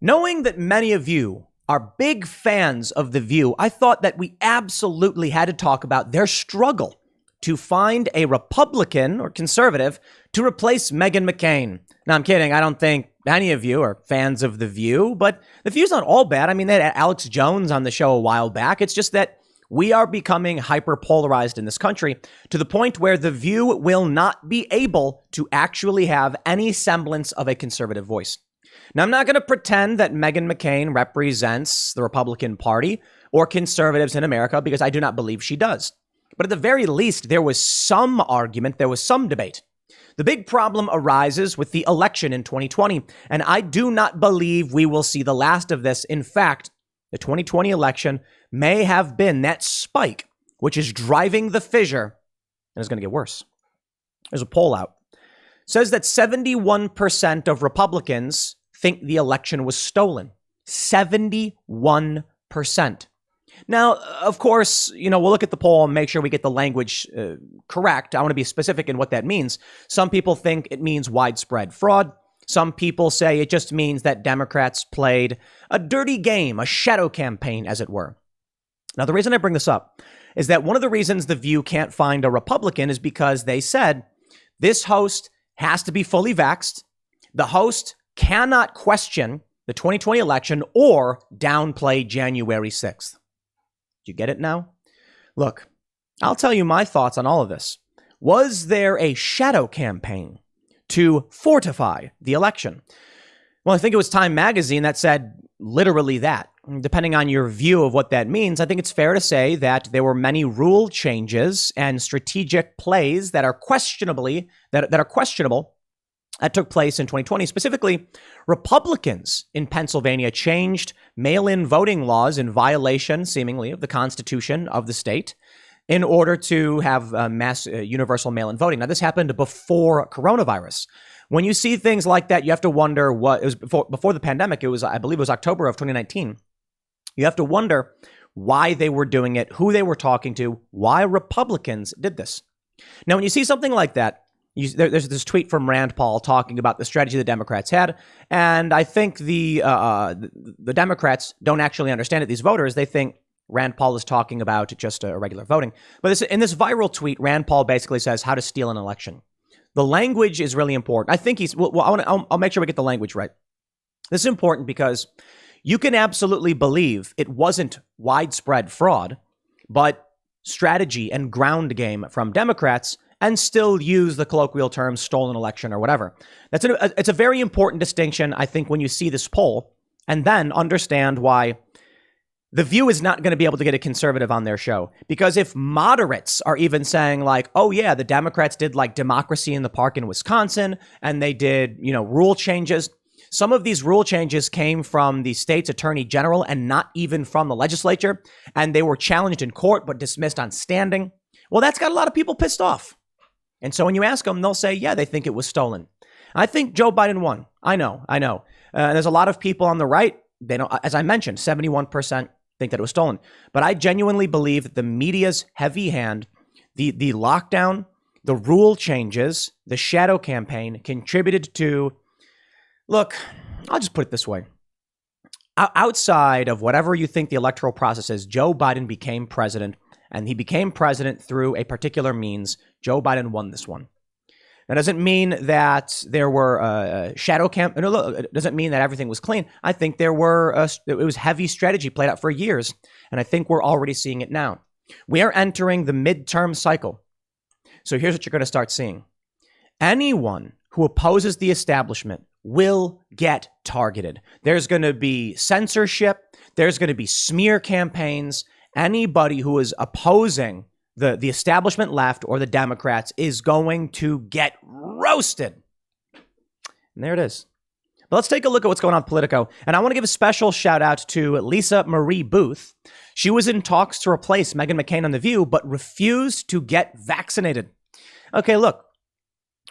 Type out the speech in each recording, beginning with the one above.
Knowing that many of you are big fans of The View, I thought that we absolutely had to talk about their struggle to find a Republican or conservative to replace Meghan McCain. Now, I'm kidding. I don't think any of you are fans of The View, but The View's not all bad. I mean, they had Alex Jones on the show a while back. It's just that we are becoming hyper-polarized in this country to the point where The View will not be able to actually have any semblance of a conservative voice. Now, I'm not going to pretend that Meghan McCain represents the Republican Party or conservatives in America because I do not believe she does. But at the very least, there was some argument, there was some debate. The big problem arises with the election in 2020, and I do not believe we will see the last of this. In fact, the 2020 election may have been that spike, which is driving the fissure, and it's going to get worse. There's a poll out. It says that 71% of Republicans think the election was stolen. 71%. Now, of course, we'll look at the poll and make sure we get the language correct. I want to be specific in what that means. Some people think it means widespread fraud. Some people say it just means that Democrats played a dirty game, a shadow campaign, as it were. Now, the reason I bring this up is that one of the reasons The View can't find a Republican is because they said this host has to be fully vaxxed. The host cannot question the 2020 election or downplay January 6th. Do you get it now? Look, I'll tell you my thoughts on all of this. Was there a shadow campaign to fortify the election? Well, I think it was Time magazine that said literally that. Depending on your view of what that means, I think it's fair to say that there were many rule changes and strategic plays that are questionable that took place in 2020. Specifically, Republicans in Pennsylvania changed mail-in voting laws in violation, seemingly, of the Constitution of the state in order to have mass universal mail-in voting. Now, this happened before coronavirus. When you see things like that, you have to wonder what it was before the pandemic. It was, I believe it was October of 2019. You have to wonder why they were doing it, who they were talking to, why Republicans did this. Now, when you see something like that, there's this tweet from Rand Paul talking about the strategy the Democrats had, and I think the Democrats don't actually understand it. These voters, they think Rand Paul is talking about just a regular voting. But in this viral tweet, Rand Paul basically says how to steal an election. The language is really important. I think I'll make sure we get the language right. This is important because you can absolutely believe it wasn't widespread fraud, but strategy and ground game from Democrats and still use the colloquial term stolen election or whatever. It's a very important distinction, I think, when you see this poll, and then understand why The View is not going to be able to get a conservative on their show. Because if moderates are even saying like, oh yeah, the Democrats did like democracy in the park in Wisconsin, and they did, rule changes. Some of these rule changes came from the state's attorney general and not even from the legislature, and they were challenged in court but dismissed on standing. Well, that's got a lot of people pissed off. And so when you ask them, they'll say, yeah, they think it was stolen. I think Joe Biden won. I know. There's a lot of people on the right. They don't, as I mentioned, 71% think that it was stolen. But I genuinely believe that the media's heavy hand, the lockdown, the rule changes, the shadow campaign contributed to, look, I'll just put it this way. Outside of whatever you think the electoral process is, Joe Biden became president. And he became president through a particular means. Joe Biden won this one. That doesn't mean that there were shadow campaign. No, it doesn't mean that everything was clean. I think there were it was heavy strategy played out for years, and I think we're already seeing it now. We are entering the midterm cycle. So here's what you're going to start seeing. Anyone who opposes the establishment will get targeted. There's going to be censorship. There's going to be smear campaigns. Anybody who is opposing the establishment left or the Democrats is going to get roasted. And there it is. But let's take a look at what's going on Politico. And I want to give a special shout out to Lisa Marie Booth. She was in talks to replace Meghan McCain on The View, but refused to get vaccinated. Okay, look,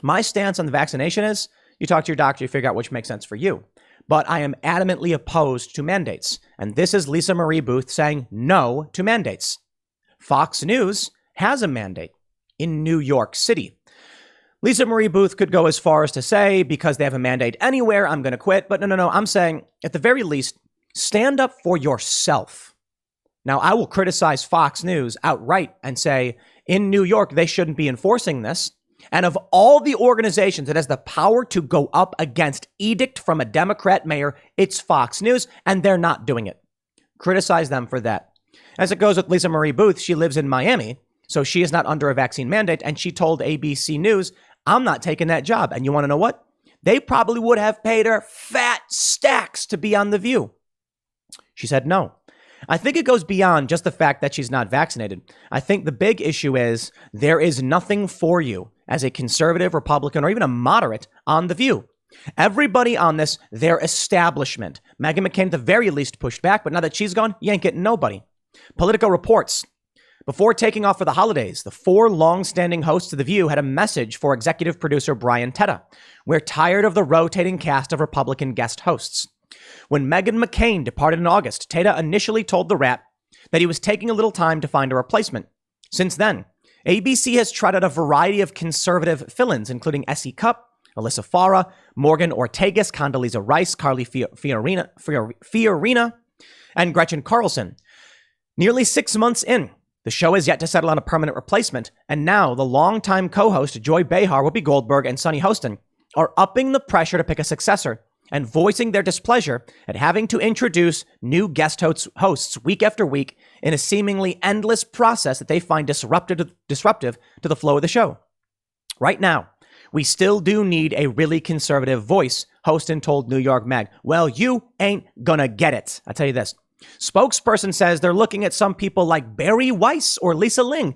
my stance on the vaccination is you talk to your doctor, you figure out which makes sense for you. But I am adamantly opposed to mandates. And this is Lisa Marie Booth saying no to mandates. Fox News has a mandate in New York City. Lisa Marie Booth could go as far as to say, because they have a mandate anywhere, I'm going to quit. But no. I'm saying, at the very least, stand up for yourself. Now, I will criticize Fox News outright and say, in New York, they shouldn't be enforcing this. And of all the organizations that has the power to go up against edict from a Democrat mayor, it's Fox News, and they're not doing it. Criticize them for that. As it goes with Lisa Marie Booth, she lives in Miami, so she is not under a vaccine mandate, and she told ABC News, I'm not taking that job. And you want to know what? They probably would have paid her fat stacks to be on The View. She said no. I think it goes beyond just the fact that she's not vaccinated. I think the big issue is there is nothing for you as a conservative, Republican, or even a moderate on The View. Everybody on this, their establishment. Meghan McCain at the very least pushed back, but now that she's gone, you ain't getting nobody. Politico reports, before taking off for the holidays, the 4 long-standing hosts of The View had a message for executive producer Brian Teta. We're tired of the rotating cast of Republican guest hosts. When Meghan McCain departed in August, Teta initially told the Wrap that he was taking a little time to find a replacement. Since then, ABC has tried out a variety of conservative fill-ins, including S.E. Cupp, Alyssa Farah, Morgan Ortagus, Condoleezza Rice, Carly Fiorina, and Gretchen Carlson. Nearly 6 months in, the show has yet to settle on a permanent replacement, and now the longtime co-host Joy Behar, Whoopi Goldberg, and Sunny Hostin are upping the pressure to pick a successor and voicing their displeasure at having to introduce new guest hosts week after week in a seemingly endless process that they find disruptive to the flow of the show. Right now, we still do need a really conservative voice, Hostin told New York Mag. Well, you ain't gonna get it. I'll tell you this. Spokesperson says they're looking at some people like Barry Weiss or Lisa Ling,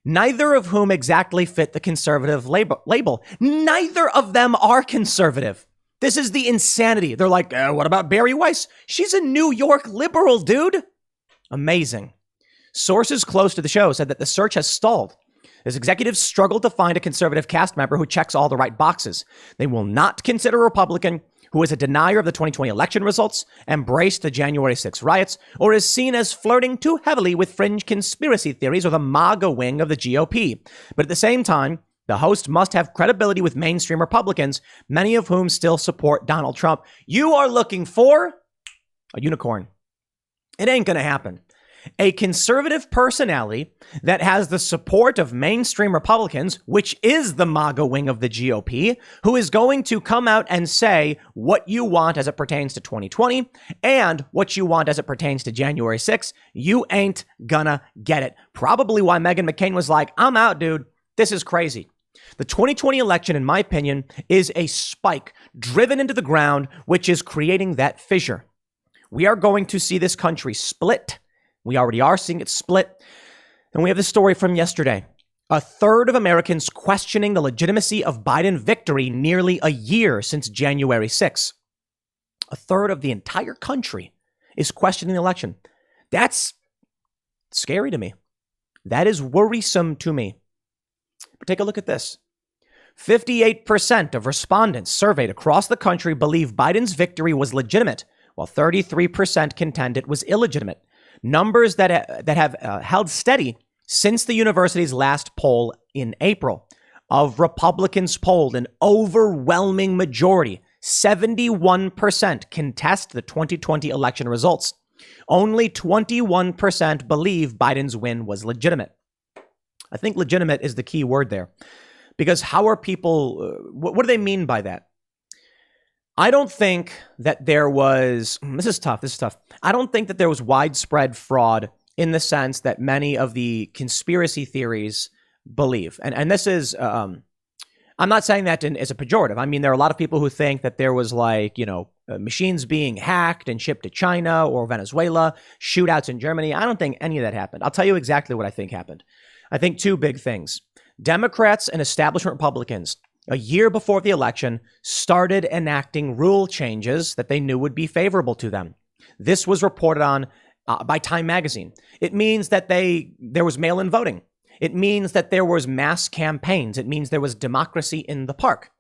neither of whom exactly fit the conservative label. Neither of them are conservative. This is the insanity. They're like, what about Barry Weiss? She's a New York liberal, dude. Amazing. Sources close to the show said that the search has stalled as executives struggle to find a conservative cast member who checks all the right boxes. They will not consider a Republican who is a denier of the 2020 election results, embraced the January 6 riots, or is seen as flirting too heavily with fringe conspiracy theories or the MAGA wing of the GOP. But at the same time, the host must have credibility with mainstream Republicans, many of whom still support Donald Trump. You are looking for a unicorn. It ain't going to happen. A conservative personality that has the support of mainstream Republicans, which is the MAGA wing of the GOP, who is going to come out and say what you want as it pertains to 2020 and what you want as it pertains to January 6th. You ain't gonna get it. Probably why Meghan McCain was like, I'm out, dude. This is crazy. The 2020 election, in my opinion, is a spike driven into the ground, which is creating that fissure. We are going to see this country split. We already are seeing it split. And we have this story from yesterday. A third of Americans questioning the legitimacy of Biden victory nearly a year since January 6th. A third of the entire country is questioning the election. That's scary to me. That is worrisome to me. But take a look at this. 58% of respondents surveyed across the country believe Biden's victory was legitimate, while 33% contend it was illegitimate. Numbers that have held steady since the university's last poll in April. Of Republicans polled, an overwhelming majority, 71%, contest the 2020 election results. Only 21% believe Biden's win was legitimate. I think legitimate is the key word there. Because how are people, what do they mean by that? I don't think that there was, this is tough. I don't think that there was widespread fraud in the sense that many of the conspiracy theories believe. And this is, I'm not saying that as a pejorative. I mean, there are a lot of people who think that there was machines being hacked and shipped to China or Venezuela, shootouts in Germany. I don't think any of that happened. I'll tell you exactly what I think happened. I think two big things. Democrats and establishment Republicans, a year before the election, started enacting rule changes that they knew would be favorable to them. This was reported on by Time magazine. It means that there was mail-in voting. It means that there was mass campaigns. It means there was democracy in the park.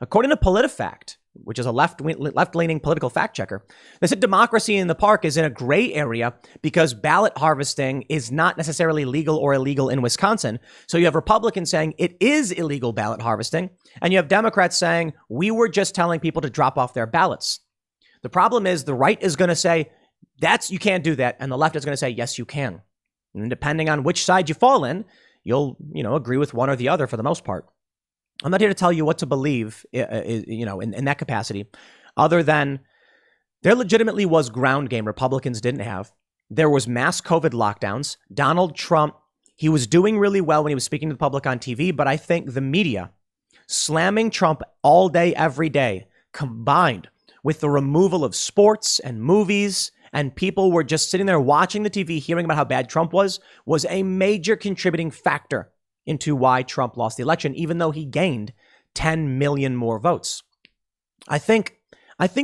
According to PolitiFact, which is a left-leaning political fact checker, they said democracy in the park is in a gray area because ballot harvesting is not necessarily legal or illegal in Wisconsin. So you have Republicans saying it is illegal ballot harvesting, and you have Democrats saying we were just telling people to drop off their ballots. The problem is the right is going to say you can't do that, and the left is going to say yes, you can. And depending on which side you fall in, you'll agree with one or the other for the most part. I'm not here to tell you what to believe, in that capacity, other than there legitimately was ground game Republicans didn't have. There was mass COVID lockdowns. Donald Trump, he was doing really well when he was speaking to the public on TV, but I think the media slamming Trump all day, every day, combined with the removal of sports and movies, and people were just sitting there watching the TV, hearing about how bad Trump was a major contributing factor into why Trump lost the election, even though he gained 10 million more votes. I think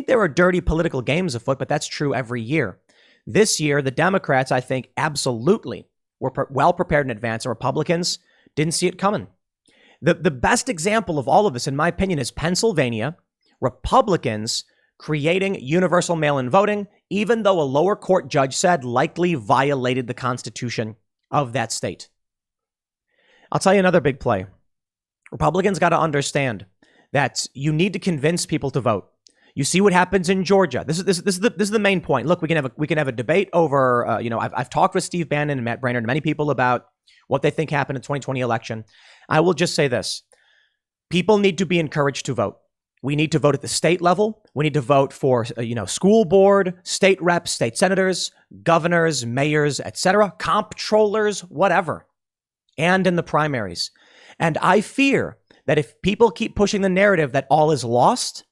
there are dirty political games afoot, but that's true every year. This year, the Democrats, I think, absolutely were well prepared in advance, and Republicans didn't see it coming. The best example of all of this, in my opinion, is Pennsylvania. Republicans creating universal mail-in voting, even though a lower court judge said likely violated the Constitution of that state. I'll tell you another big play. Republicans got to understand that you need to convince people to vote. You see what happens in Georgia. This is the main point. Look, we can have a debate over. I've talked with Steve Bannon and Matt Braynard and many people about what they think happened in the 2020 election. I will just say this: people need to be encouraged to vote. We need to vote at the state level. We need to vote for school board, state reps, state senators, governors, mayors, etc., comptrollers, whatever. And in the primaries. And I fear that if people keep pushing the narrative that all is lost,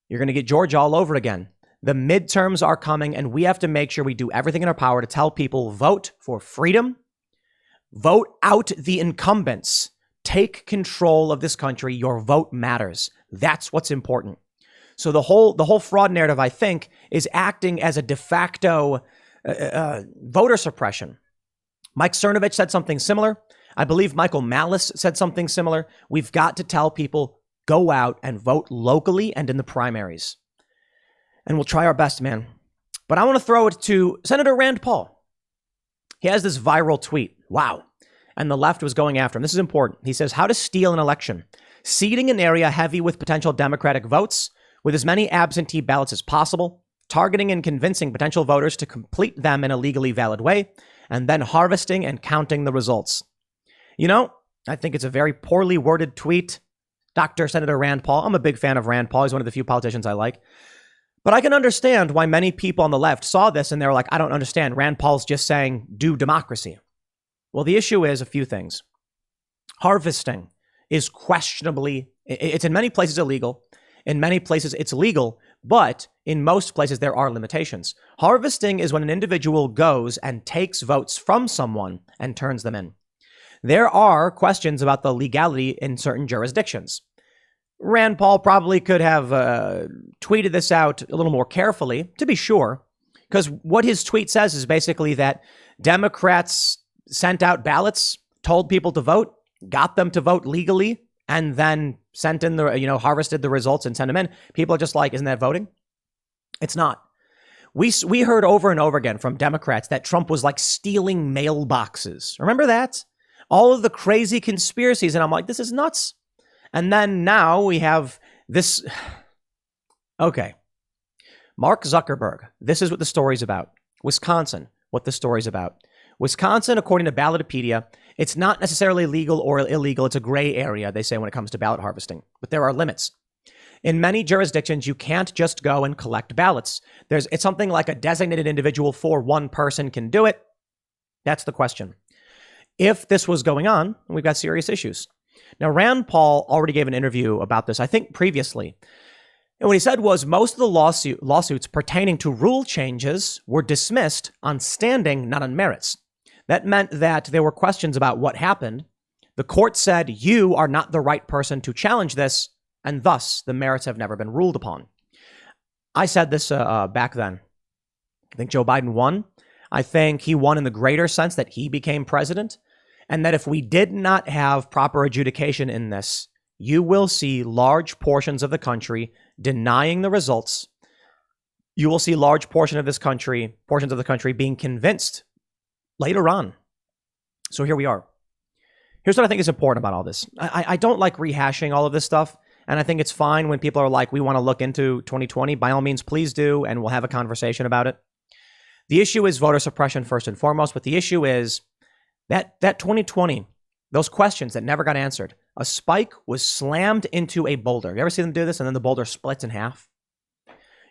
you're going to get Georgia all over again. The midterms are coming, and we have to make sure we do everything in our power to tell people vote for freedom, vote out the incumbents, take control of this country. Your vote matters. That's what's important. So the whole fraud narrative, I think, is acting as a de facto voter suppression. Mike Cernovich said something similar. I believe Michael Malice said something similar. We've got to tell people, go out and vote locally and in the primaries. And we'll try our best, man. But I want to throw it to Senator Rand Paul. He has this viral tweet. Wow. And the left was going after him. This is important. He says, how to steal an election. Seeding an area heavy with potential Democratic votes with as many absentee ballots as possible, targeting and convincing potential voters to complete them in a legally valid way, and then harvesting and counting the results. I think it's a very poorly worded tweet. Dr. Senator Rand Paul. I'm a big fan of Rand Paul. He's one of the few politicians I like. But I can understand why many people on the left saw this and they were like, I don't understand. Rand Paul's just saying, do democracy. Well, the issue is a few things. Harvesting is questionably, it's in many places illegal. In many places it's legal, but in most places there are limitations. Harvesting is when an individual goes and takes votes from someone and turns them in. There are questions about the legality in certain jurisdictions. Rand Paul probably could have tweeted this out a little more carefully, to be sure, because what his tweet says is basically that Democrats sent out ballots, told people to vote, got them to vote legally, and then sent in the, harvested the results and sent them in. People are just like, isn't that voting? It's not. We heard over and over again from Democrats that Trump was like stealing mailboxes. Remember that? All of the crazy conspiracies. And I'm like, this is nuts. And then now we have this. Okay. Mark Zuckerberg. This is what the story's about. Wisconsin. What the story's about. Wisconsin, according to Ballotopedia, it's not necessarily legal or illegal. It's a gray area, they say, when it comes to ballot harvesting. But there are limits. In many jurisdictions, you can't just go and collect ballots. It's something like a designated individual for one person can do it. That's the question. If this was going on, we've got serious issues. Now, Rand Paul already gave an interview about this, I think previously. And what he said was most of the lawsuits pertaining to rule changes were dismissed on standing, not on merits. That meant that there were questions about what happened. The court said, you are not the right person to challenge this, and thus the merits have never been ruled upon. I said this back then. I think Joe Biden won. I think he won in the greater sense that he became president, and that if we did not have proper adjudication in this, you will see large portions of the country denying the results, you will see large portions of the country being convinced later on. So here we are. Here's what I think is important about all this. I don't like rehashing all of this stuff. And I think it's fine when people are like, we want to look into 2020. By all means, please do. And we'll have a conversation about it. The issue is voter suppression first and foremost. But the issue is that 2020, those questions that never got answered, a spike was slammed into a boulder. You ever see them do this? And then the boulder splits in half.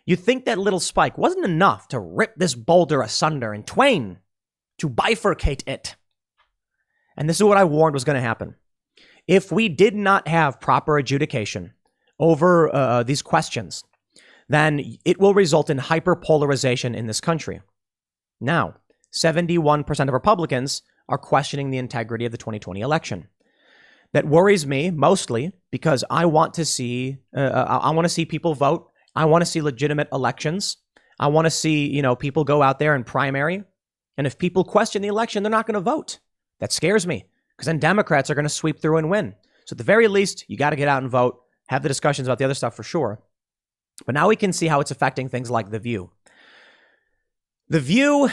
You think that little spike wasn't enough to rip this boulder asunder in twain, to bifurcate it. And this is what I warned was going to happen. If we did not have proper adjudication over these questions, then it will result in hyperpolarization in this country. Now, 71% of Republicans are questioning the integrity of the 2020 election. That worries me mostly because I want to see people vote. I want to see legitimate elections. I want to see, people go out there and primary. And if people question the election, they're not going to vote. That scares me because then Democrats are going to sweep through and win. So at the very least, you got to get out and vote, have the discussions about the other stuff for sure. But now we can see how it's affecting things like The View. The View,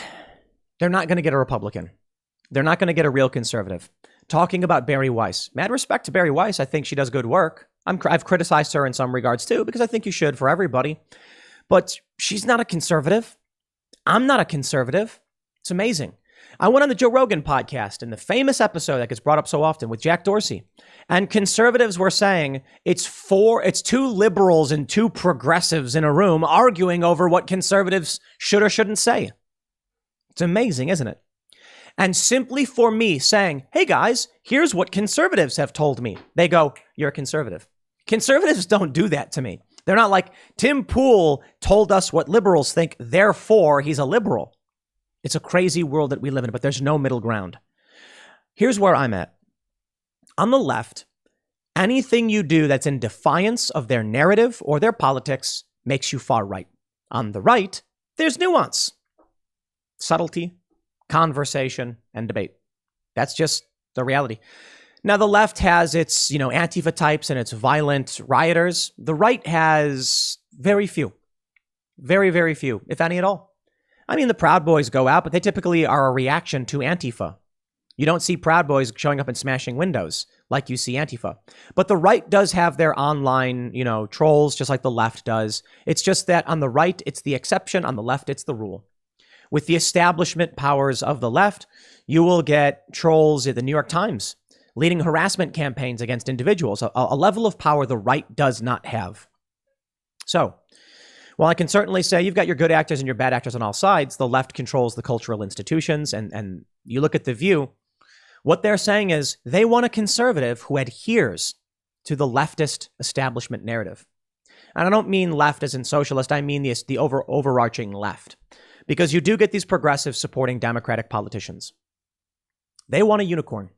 they're not going to get a Republican. They're not going to get a real conservative. Talking about Bari Weiss. Mad respect to Bari Weiss. I think she does good work. I've criticized her in some regards too, because I think you should for everybody. But she's not a conservative. I'm not a conservative. It's amazing. I went on the Joe Rogan podcast in the famous episode that gets brought up so often with Jack Dorsey. And conservatives were saying it's two liberals and two progressives in a room arguing over what conservatives should or shouldn't say. It's amazing, isn't it? And simply for me saying, hey guys, here's what conservatives have told me. They go, you're a conservative. Conservatives don't do that to me. They're not like, Tim Pool told us what liberals think, therefore he's a liberal. It's a crazy world that we live in, but there's no middle ground. Here's where I'm at. On the left, anything you do that's in defiance of their narrative or their politics makes you far right. On the right, there's nuance, subtlety, conversation, and debate. That's just the reality. Now, the left has its, Antifa types and its violent rioters. The right has very few, very, very few, if any at all. I mean, the Proud Boys go out, but they typically are a reaction to Antifa. You don't see Proud Boys showing up and smashing windows like you see Antifa. But the right does have their online, trolls, just like the left does. It's just that on the right, it's the exception. On the left, it's the rule. With the establishment powers of the left, you will get trolls at the New York Times leading harassment campaigns against individuals, a level of power the right does not have. So, while I can certainly say you've got your good actors and your bad actors on all sides, the left controls the cultural institutions, and you look at The View, what they're saying is they want a conservative who adheres to the leftist establishment narrative. And I don't mean left as in socialist, I mean the overarching left. Because you do get these progressives supporting Democratic politicians. They want a unicorn.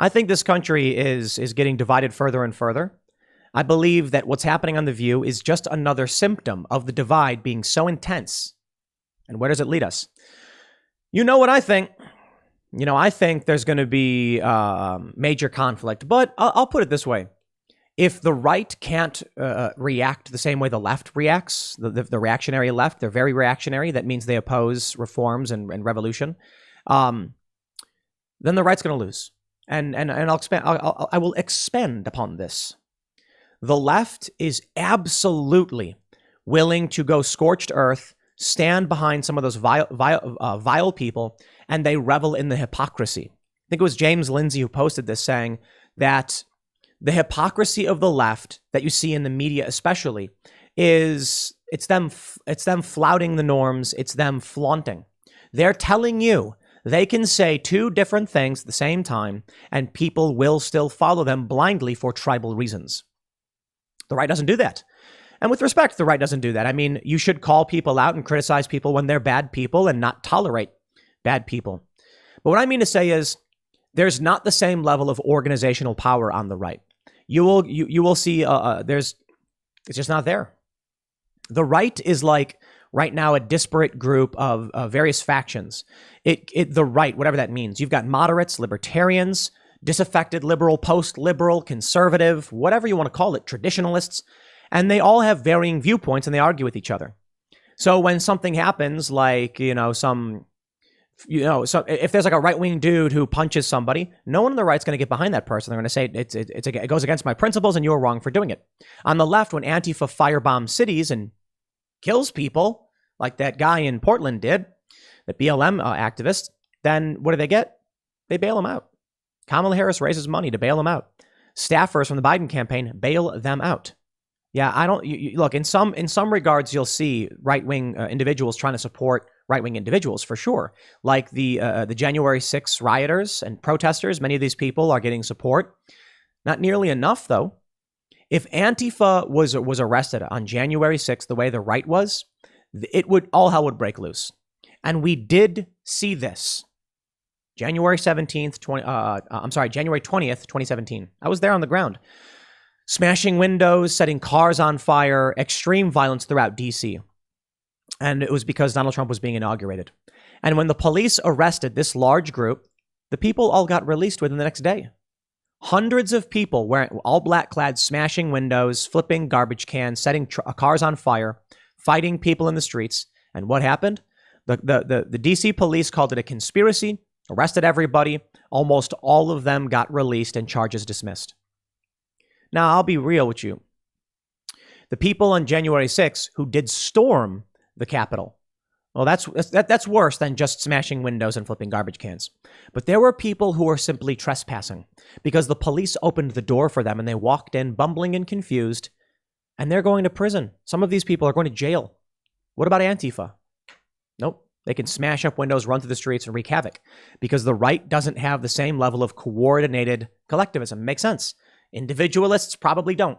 I think this country is getting divided further and further. I believe that what's happening on The View is just another symptom of the divide being so intense. And where does it lead us? You know what I think. I think there's going to be major conflict. But I'll put it this way. If the right can't react the same way the left reacts, the reactionary left, they're very reactionary. That means they oppose reforms and revolution. Then the right's going to lose. And I will expand upon this. The left is absolutely willing to go scorched earth, stand behind some of those vile people, and they revel in the hypocrisy. I think it was James Lindsay who posted this saying that the hypocrisy of the left that you see in the media especially is it's them flouting the norms. It's them flaunting. They're telling you they can say two different things at the same time and people will still follow them blindly for tribal reasons. The right doesn't do that. And with respect, the right doesn't do that. I mean, you should call people out and criticize people when they're bad people and not tolerate bad people. But what I mean to say is there's not the same level of organizational power on the right. You will see it's just not there. The right is like right now a disparate group of various factions. The right, whatever that means. You've got moderates, libertarians, disaffected liberal, post-liberal, conservative, whatever you want to call it, traditionalists. And they all have varying viewpoints and they argue with each other. So when something happens, like, so if there's like a right-wing dude who punches somebody, no one on the right's going to get behind that person. They're going to say it goes against my principles and you're wrong for doing it. On the left, when Antifa firebombs cities and kills people, like that guy in Portland did, the BLM activist, then what do they get? They bail them out. Kamala Harris raises money to bail them out. Staffers from the Biden campaign bail them out. Yeah, I don't look in some regards. You'll see right-wing individuals trying to support right-wing individuals for sure, like the January 6th rioters and protesters. Many of these people are getting support. Not nearly enough, though. If Antifa was arrested on January 6th, the way the right was, all hell would break loose, and we did see this. January 20th, 2017. I was there on the ground. Smashing windows, setting cars on fire, extreme violence throughout D.C. And it was because Donald Trump was being inaugurated. And when the police arrested this large group, the people all got released within the next day. Hundreds of people wearing all black clad, smashing windows, flipping garbage cans, setting cars on fire, fighting people in the streets. And what happened? The D.C. police called it a conspiracy, arrested everybody. Almost all of them got released and charges dismissed. Now, I'll be real with you. The people on January 6th who did storm the Capitol, well, that's worse than just smashing windows and flipping garbage cans. But there were people who were simply trespassing because the police opened the door for them and they walked in bumbling and confused, and they're going to prison. Some of these people are going to jail. What about Antifa? Nope. They can smash up windows, run through the streets, and wreak havoc because the right doesn't have the same level of coordinated collectivism. Makes sense. Individualists probably don't.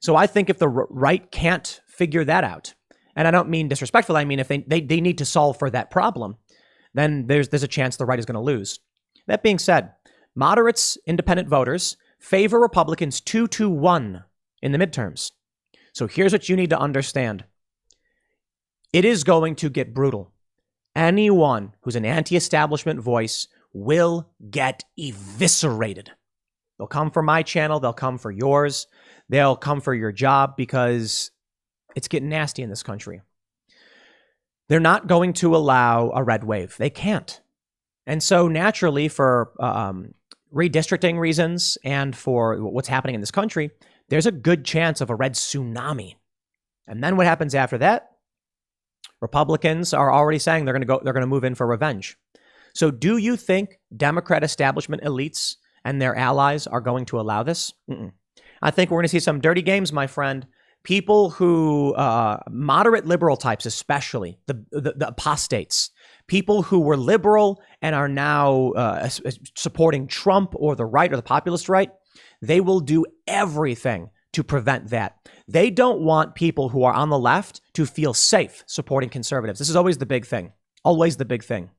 So I think if the right can't figure that out, and I don't mean disrespectful, I mean if they need to solve for that problem, then there's a chance the right is going to lose. That being said, moderates, independent voters favor Republicans 2-1 in the midterms. So here's what you need to understand. It is going to get brutal. Anyone who's an anti-establishment voice will get eviscerated. They'll come for my channel. They'll come for yours. They'll come for your job because it's getting nasty in this country. They're not going to allow a red wave. They can't. And so naturally, for redistricting reasons and for what's happening in this country, there's a good chance of a red tsunami. And then what happens after that? Republicans are already saying they're going to move in for revenge. So do you think Democrat establishment elites and their allies are going to allow this? I think we're going to see some dirty games, my friend. People who, moderate liberal types especially, the apostates, people who were liberal and are now supporting Trump or the right or the populist right, they will do everything to prevent that. They don't want people who are on the left to feel safe supporting conservatives. This is always the big thing. Always the big thing.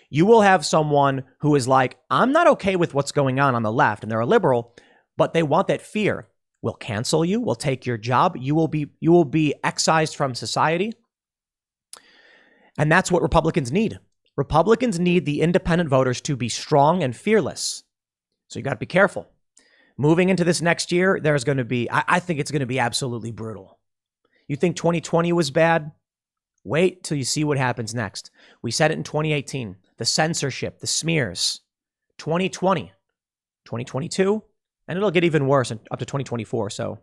You will have someone who is like, I'm not okay with what's going on the left, and they're a liberal, but they want that fear. We'll cancel you. We'll take your job. You will be excised from society. And that's what Republicans need. Republicans need the independent voters to be strong and fearless. So you got to be careful. Moving into this next year, there's going to be, I think it's going to be absolutely brutal. You think 2020 was bad? Wait till you see what happens next. We said it in 2018. The censorship, the smears. 2020, 2022, and it'll get even worse up to 2024. So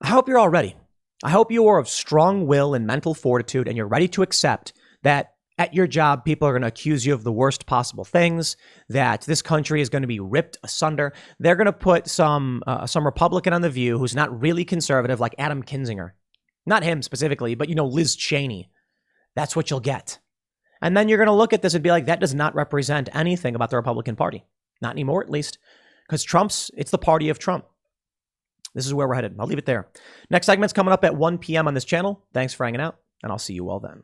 I hope you're all ready. I hope you are of strong will and mental fortitude, and you're ready to accept that at your job, people are going to accuse you of the worst possible things, that this country is going to be ripped asunder. They're going to put some Republican on The View who's not really conservative, like Adam Kinzinger. Not him specifically, but, Liz Cheney. That's what you'll get. And then you're going to look at this and be like, that does not represent anything about the Republican Party. Not anymore, at least. Because it's the party of Trump. This is where we're headed. I'll leave it there. Next segment's coming up at 1 p.m. on this channel. Thanks for hanging out, and I'll see you all then.